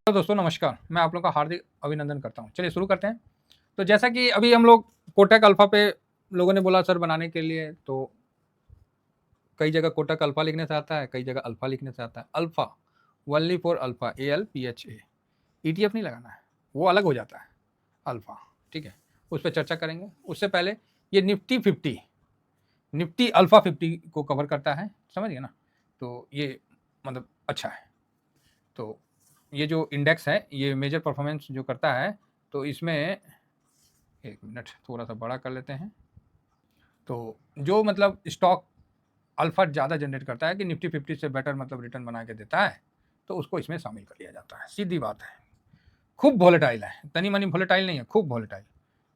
तो दोस्तों नमस्कार, मैं आप लोगों का हार्दिक अभिनंदन करता हूँ। चलिए शुरू करते हैं। तो जैसा कि अभी हम लोग कोटक अल्फ़ा पे लोगों ने बोला सर बनाने के लिए, तो कई जगह कोटक अल्फ़ा लिखने से आता है, कई जगह अल्फ़ा लिखने से आता है। Alpha, only for alpha, ALPHA। ETF नहीं लगाना है, वो अलग हो जाता है अल्फ़ा, ठीक है? उस पे चर्चा करेंगे। उससे पहले ये निफ्टी 50, निफ्टी अल्फ़ा 50 को कवर करता है, समझ गए ना? तो ये मतलब अच्छा है। तो ये जो इंडेक्स है, ये मेजर परफॉर्मेंस जो करता है, तो इसमें 1 मिनट थोड़ा-सा बड़ा कर लेते हैं। तो जो मतलब स्टॉक अल्फा ज़्यादा जनरेट करता है कि निफ्टी 50 से बेटर मतलब रिटर्न बना के देता है, तो उसको इसमें शामिल कर लिया जाता है, सीधी बात है। खूब वोलेटाइल है, तनी-मनी वोलेटाइल नहीं है, खूब वोलेटाइल।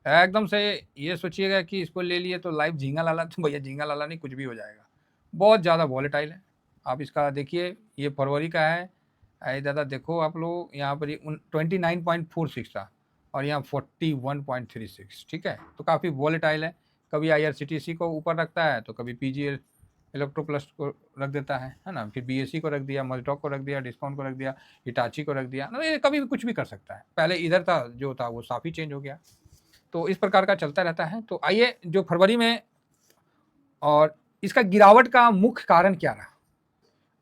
एकदम से ये सोचिएगा कि इसको ले लिए तो लाइव झींगा लाला, तो भैया झींगा लाला नहीं, कुछ भी हो जाएगा। बहुत ज़्यादा वोलेटाइल है। आप इसका देखिए, ये फरवरी का है। अरे दादा देखो आप लोग, यहाँ पर ये 29.46 था और यहाँ 41.36, ठीक है? तो काफ़ी वोलेटाइल है। कभी IRCTC को ऊपर रखता है, तो कभी PGL इलेक्ट्रोप्लस को रख देता है ना? फिर BSE को रख दिया, मज़डॉक को रख दिया, डिस्काउंट को रख दिया, हिटाची को रख दिया। मतलब ये कभी भी कुछ भी कर सकता है। पहले इधर था, जो था वो साफ़ ही चेंज हो गया। तो इस प्रकार का चलता रहता है। तो आइए जो फरवरी में, और इसका गिरावट का मुख्य कारण क्या रहा?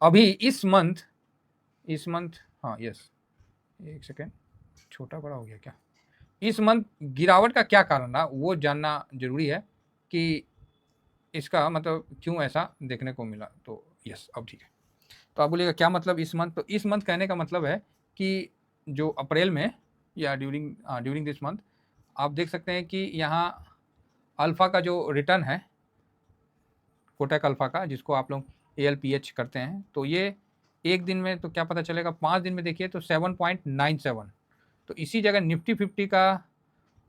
अभी इस मंथ हाँ, यस, 1 सेकंड, छोटा बड़ा हो गया क्या? इस मंथ गिरावट का क्या कारण रहा, वो जानना ज़रूरी है कि इसका मतलब क्यों ऐसा देखने को मिला। तो यस, अब ठीक है। तो आप बोलिएगा क्या मतलब इस मंथ? तो इस मंथ कहने का मतलब है कि जो अप्रैल में या ड्यूरिंग दिस मंथ आप देख सकते हैं कि यहाँ अल्फ़ा का जो रिटर्न है, कोटक अल्फ़ा का, जिसको आप लोग ALPH करते हैं, तो ये एक दिन में तो क्या पता चलेगा, 5 दिन में देखिए तो 7.97। तो इसी जगह निफ्टी 50 का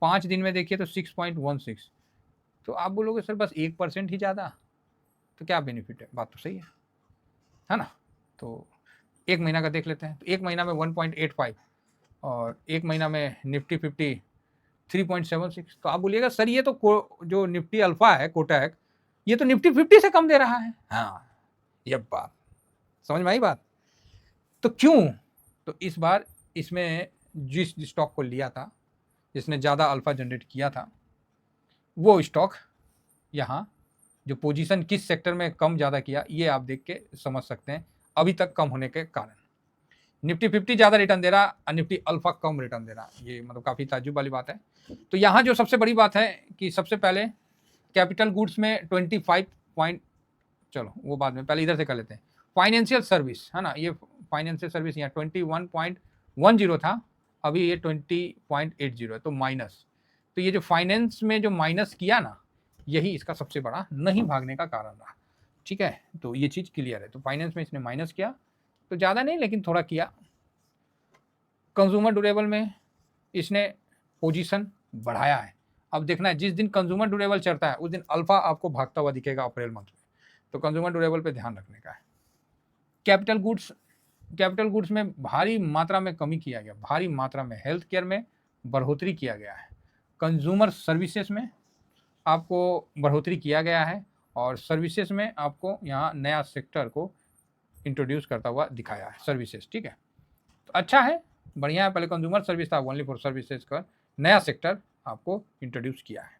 5 दिन में देखिए तो 6.16। तो आप बोलोगे सर बस 1% ही ज़्यादा, तो क्या बेनिफिट है? बात तो सही है ना? तो 1 महीना का देख लेते हैं। तो 1 महीना में 1.85 और 1 महीना में निफ्टी 50 3.76। तो आप बोलिएगा सर ये तो जो निफ्टी अल्फ़ा है कोटक, ये तो निफ्टी 50 से कम दे रहा है। हाँ, ये बात समझ में आई बात? तो क्यों? तो इस बार इसमें जिस स्टॉक को लिया था, जिसने ज़्यादा अल्फ़ा जनरेट किया था, वो स्टॉक यहाँ जो पोजीशन किस सेक्टर में कम ज़्यादा किया, ये आप देख के समझ सकते हैं अभी तक कम होने के कारण। निफ्टी 50 ज़्यादा रिटर्न दे रहा और निफ्टी अल्फ़ा कम रिटर्न दे रहा, ये मतलब काफ़ी ताज्जुब वाली बात है। तो यहाँ जो सबसे बड़ी बात है कि सबसे पहले कैपिटल गुड्स में 25 पॉइंट, चलो वो बाद में, पहले इधर से कर लेते हैं। फाइनेंशियल सर्विस है ना, ये फाइनेंशियल सर्विस यहाँ 21.10 था, अभी ये 20.80 है, तो माइनस। तो ये जो फाइनेंस में जो माइनस किया ना, यही इसका सबसे बड़ा नहीं भागने का कारण रहा, ठीक है? तो ये चीज़ क्लियर है। तो फाइनेंस में इसने माइनस किया, तो ज़्यादा नहीं लेकिन थोड़ा किया। कंज्यूमर ड्यूरेबल में इसने पोजीशन बढ़ाया है। अब देखना है, जिस दिन कंज्यूमर ड्यूरेबल चढ़ता है उस दिन अल्फा आपको भागता हुआ दिखेगा अप्रैल मंथ में। तो कंज्यूमर ड्यूरेबल पे ध्यान रखने का है। कैपिटल गुड्स में भारी मात्रा में कमी किया गया, भारी मात्रा में हेल्थ केयर में बढ़ोतरी किया गया है, कंज्यूमर सर्विसेज में आपको बढ़ोतरी किया गया है, और सर्विसेज में आपको यहाँ नया सेक्टर को इंट्रोड्यूस करता हुआ दिखाया है, सर्विसेज, ठीक है? तो अच्छा है, बढ़िया है। पहले कंज्यूमर सर्विस था, ओनली फॉर सर्विसेज का नया सेक्टर आपको इंट्रोड्यूस किया है।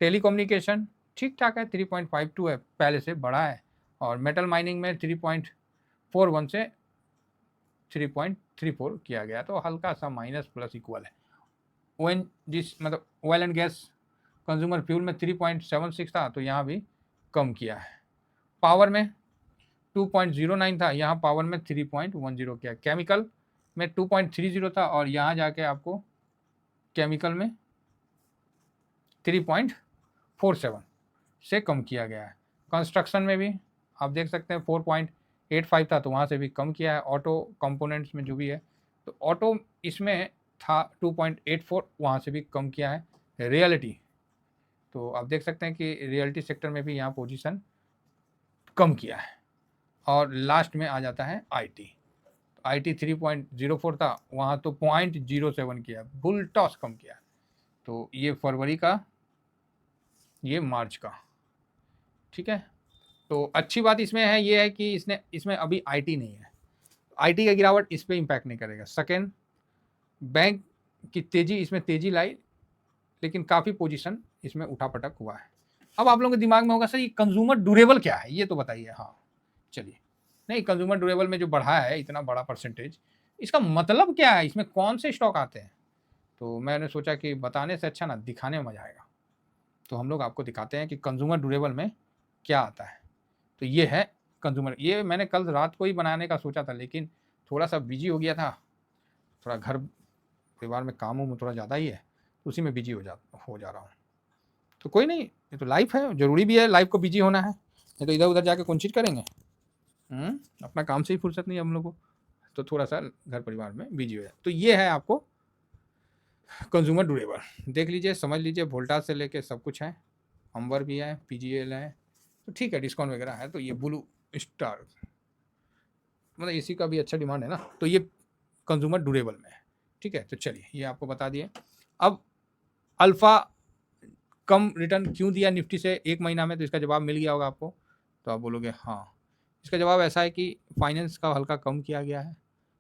टेलीकम्युनिकेशन ठीक ठाक है, 3.52 है, पहले से बढ़ा है। और मेटल माइनिंग में 3.41 से 3.34 किया गया, तो हल्का सा माइनस प्लस इक्वल है। जिस मतलब oil and gas consumer fuel में 3.76 था, तो यहाँ भी कम किया है। पावर में 2.09 था, यहाँ पावर में 3.10 किया। केमिकल में 2.30 था और यहाँ जाके आपको केमिकल में 3.47 से कम किया गया है। कंस्ट्रक्शन में भी आप देख सकते हैं 4.85 था, तो वहाँ से भी कम किया है। ऑटो कंपोनेंट्स में जो भी है, तो ऑटो इसमें था 2.84, वहाँ से भी कम किया है। रियलिटी, तो आप देख सकते हैं कि रियलिटी सेक्टर में भी यहाँ पोजीशन कम किया है। और लास्ट में आ जाता है IT 3.04 था, वहाँ तो 0.07 किया, बुल टॉस कम किया। तो ये फरवरी का, ये मार्च का, ठीक है? तो अच्छी बात इसमें है ये है कि इसमें अभी IT नहीं है, IT का गिरावट इस पर इम्पैक्ट नहीं करेगा। सेकेंड, बैंक की तेजी, इसमें तेजी लाई, लेकिन काफ़ी पोजीशन इसमें उठापटक हुआ है। अब आप लोगों के दिमाग में होगा सर ये कंज्यूमर ड्यूरेबल क्या है, ये तो बताइए। हाँ चलिए, नहीं कंज्यूमर ड्यूरेबल में जो बढ़ा है इतना बड़ा परसेंटेज, इसका मतलब क्या है, इसमें कौन से स्टॉक आते हैं? तो मैंने सोचा कि बताने से अच्छा ना दिखाने में मजा आएगा, तो हम लोग आपको दिखाते हैं कि कंज्यूमर ड्यूरेबल में क्या आता है। तो ये है कंज्यूमर, ये मैंने कल रात को ही बनाने का सोचा था, लेकिन थोड़ा सा बिजी हो गया था, थोड़ा घर परिवार में काम में थोड़ा ज़्यादा ही है, उसी में बिजी हो जा रहा हूँ। तो कोई नहीं, ये तो लाइफ है, ज़रूरी भी है लाइफ को बिजी होना है, नहीं तो इधर उधर जाके कौन चीज़ करेंगे। अपना काम से ही फुर्सत नहीं है हम लोग को, तो थोड़ा सा घर परिवार में बिजी हो जाए। तो ये है आपको कंज्यूमर ड्यूरेबल, देख लीजिए, समझ लीजिए, वोल्टास से लेके सब कुछ है, अंबर भी है, पीजीएल है, तो ठीक है, डिस्काउंट वगैरह है। तो ये ब्लू स्टार, मतलब इसी का भी अच्छा डिमांड है ना, तो ये कंज्यूमर ड्यूरेबल में है। ठीक है, तो चलिए ये आपको बता दिए। अब अल्फ़ा कम रिटर्न क्यों दिया निफ्टी से एक महीना में, तो इसका जवाब मिल गया होगा आपको। तो आप बोलोगे हाँ, इसका जवाब ऐसा है कि फाइनेंस का हल्का कम किया गया है,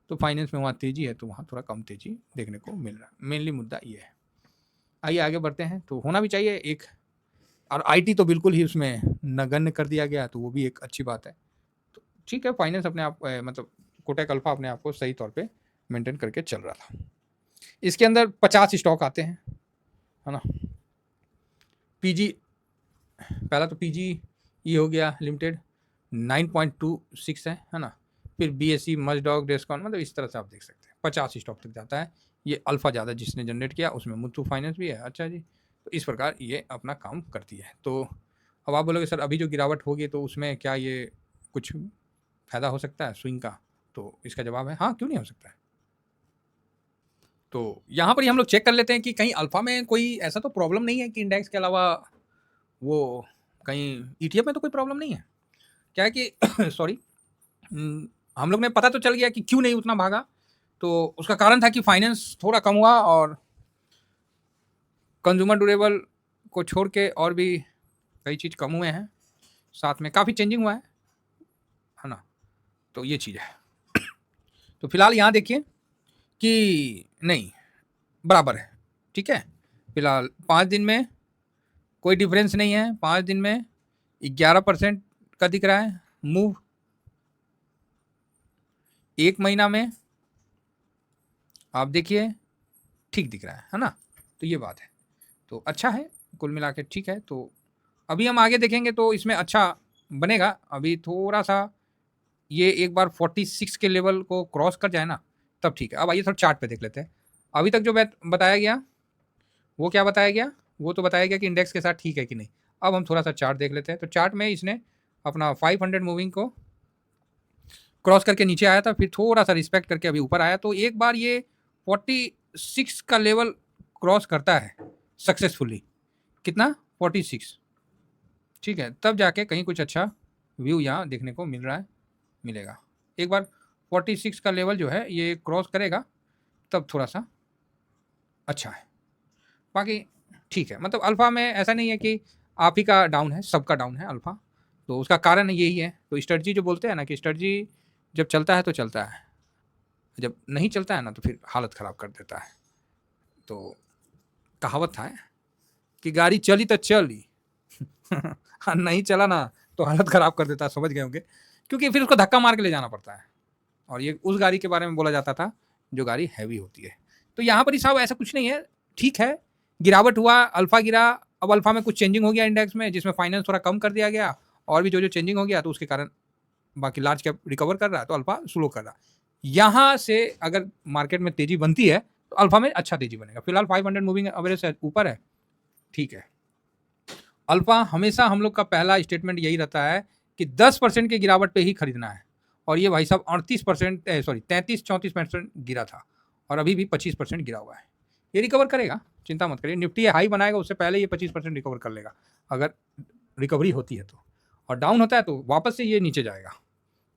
तो फाइनेंस में वहाँ तेज़ी है, तो वहाँ थोड़ा कम तेज़ी देखने को मिल रहा है। मेनली मुद्दा ये है। आइए आगे बढ़ते हैं, तो होना भी चाहिए एक, और आईटी तो बिल्कुल ही उसमें नगण्य कर दिया गया, तो वो भी एक अच्छी बात है। तो ठीक है, फाइनेंस अपने आप मतलब कोटक अल्फा अपने आप को सही तौर पे मेंटेन करके चल रहा था। इसके अंदर 50 स्टॉक आते हैं, है ना। पीजी, पहला तो पीजी ई हो गया लिमिटेड 9.26 है ना। फिर बीएसई, मजडॉग, डेस्कॉन, मतलब इस तरह से आप देख सकते हैं 50 स्टॉक तक जाता है। ये अल्फ़ा ज़्यादा जिसने जनरेट किया, उसमें मुथू फाइनेंस भी है। अच्छा जी, तो इस प्रकार ये अपना काम करती है। तो अब आप बोलोगे सर अभी जो गिरावट होगी तो उसमें क्या ये कुछ फ़ायदा हो सकता है स्विंग का, तो इसका जवाब है हाँ, क्यों नहीं हो सकता है। तो यहाँ पर ही हम लोग चेक कर लेते हैं कि कहीं अल्फ़ा में कोई ऐसा तो प्रॉब्लम नहीं है कि इंडेक्स के अलावा वो कहीं ईटीएफ में तो कोई प्रॉब्लम नहीं है। क्या है कि सॉरी, हम लोग ने पता तो चल गया कि क्यों नहीं उतना भागा, तो उसका कारण था कि फाइनेंस थोड़ा कम हुआ और कंज्यूमर ड्यूरेबल को छोड़ के और भी कई चीज़ कम हुए हैं, साथ में काफ़ी चेंजिंग हुआ है ना। तो ये चीज़ है। तो फिलहाल यहाँ देखिए कि नहीं, बराबर है, ठीक है। फिलहाल 5 दिन में कोई डिफरेंस नहीं है, 5 दिन में 11% का दिख रहा है मूव, एक महीना में आप देखिए ठीक दिख रहा है ना। तो ये बात है, तो अच्छा है कुल मिला के, ठीक है। तो अभी हम आगे देखेंगे तो इसमें अच्छा बनेगा। अभी थोड़ा सा ये एक बार 46 के लेवल को क्रॉस कर जाए ना, तब ठीक है। अब आइए थोड़ा चार्ट पे देख लेते हैं। अभी तक जो बताया गया वो क्या बताया गया, वो तो बताया गया कि इंडेक्स के साथ ठीक है कि नहीं। अब हम थोड़ा सा चार्ट देख लेते हैं। तो चार्ट में इसने अपना 500 मूविंग को क्रॉस करके नीचे आया था, फिर थोड़ा सा रिस्पेक्ट करके अभी ऊपर आया। तो एक बार ये 46 का लेवल क्रॉस करता है सक्सेसफुली, कितना 46, ठीक है, तब जाके कहीं कुछ अच्छा व्यू यहाँ देखने को मिलेगा। एक बार 46 का लेवल जो है ये क्रॉस करेगा तब थोड़ा सा अच्छा है। बाकी ठीक है, मतलब अल्फ़ा में ऐसा नहीं है कि आप ही का डाउन है, सबका डाउन है अल्फ़ा, तो उसका कारण यही है। तो स्ट्रेटजी जो बोलते हैं ना कि स्ट्रेटजी जब चलता है तो चलता है, जब नहीं चलता है ना तो फिर हालत ख़राब कर देता है। तो कहावत था कि गाड़ी चली तो चली नहीं चला ना तो हालत ख़राब कर देता है, समझ गए होंगे, क्योंकि फिर उसको धक्का मार के ले जाना पड़ता है। और ये उस गाड़ी के बारे में बोला जाता था जो गाड़ी हैवी होती है। तो यहाँ पर ही साहब ऐसा कुछ नहीं है, ठीक है, गिरावट हुआ, अल्फ़ा गिरा। अब अल्फ़ा में कुछ चेंजिंग हो गया इंडेक्स में, जिसमें फाइनेंस थोड़ा कम कर दिया गया, और भी जो चेंजिंग हो गया, तो उसके कारण बाकी लार्ज कैप रिकवर कर रहा है, तो अल्फ़ा स्लो कर रहा है। यहाँ से अगर मार्केट में तेज़ी बनती है तो अल्फ़ा में अच्छा तेज़ी बनेगा। फिलहाल 500 मूविंग एवरेज से ऊपर है, ठीक है। अल्फ़ा हमेशा हम लोग का पहला स्टेटमेंट यही रहता है कि 10% की गिरावट पे ही खरीदना है, और ये भाई साहब 33-34% गिरा था, और अभी भी 25% गिरा हुआ है। ये रिकवर करेगा, चिंता मत करिए। निफ्टी हाई बनाएगा उससे पहले ये 25% रिकवर कर लेगा, अगर रिकवरी होती है तो, और डाउन होता है तो वापस से ये नीचे जाएगा,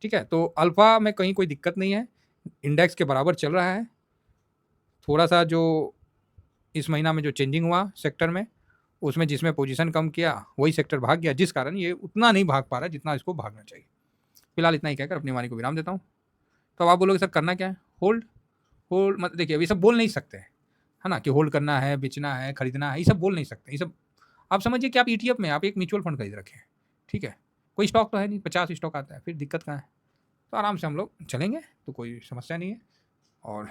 ठीक है। तो अल्फ़ा में कहीं कोई दिक्कत नहीं है, इंडेक्स के बराबर चल रहा है। थोड़ा सा जो इस महीना में जो चेंजिंग हुआ सेक्टर में, उसमें जिसमें पोजीशन कम किया वही सेक्टर भाग गया, जिस कारण ये उतना नहीं भाग पा रहा जितना इसको भागना चाहिए। फिलहाल इतना ही कहकर अपनी वाणी को विराम देता हूँ। तो अब आप बोलोगे सर करना क्या है, होल्ड होल्ड मत देखिए, अभी सब बोल नहीं सकते हैं, है ना? कि होल्ड करना है, बेचना है, खरीदना है, ये सब बोल नहीं सकते। ये सब आप समझिए कि आप ईटीएफ में आप एक म्यूचुअल फंड खरीद रखे हैं, ठीक है? कोई स्टॉक तो है नहीं, 50 स्टॉक आता है, फिर दिक्कत कहाँ है? तो आराम से हम लोग चलेंगे, तो कोई समस्या नहीं है। और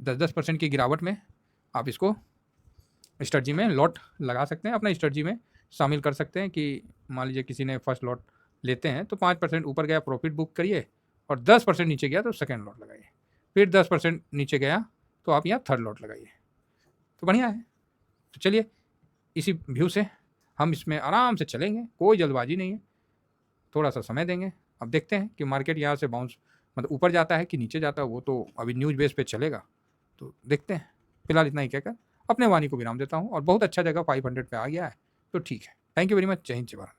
10-10% की गिरावट में आप इसको स्ट्रैटेजी में लॉट लगा सकते हैं, अपना स्ट्रैटेजी में शामिल कर सकते हैं कि मान लीजिए किसी ने फर्स्ट लॉट लेते हैं तो 5% ऊपर गया प्रॉफिट बुक करिए, और 10% नीचे गया तो सेकंड लॉट लगाइए, फिर 10% नीचे गया तो आप यहाँ थर्ड लॉट लगाइए। तो बढ़िया है। तो चलिए, इसी व्यू से हम इसमें आराम से चलेंगे, कोई जल्दबाजी नहीं है, थोड़ा सा समय देंगे। अब देखते हैं कि मार्केट यहाँ से बाउंस मतलब ऊपर जाता है कि नीचे जाता है, वो तो अभी न्यूज़ बेस पे चलेगा, तो देखते हैं। फिलहाल इतना ही कहकर अपने वाणी को विराम देता हूँ, और बहुत अच्छा जगह 500 पे आ गया है, तो ठीक है। Thank you very much. जय हिंद, जय भारत।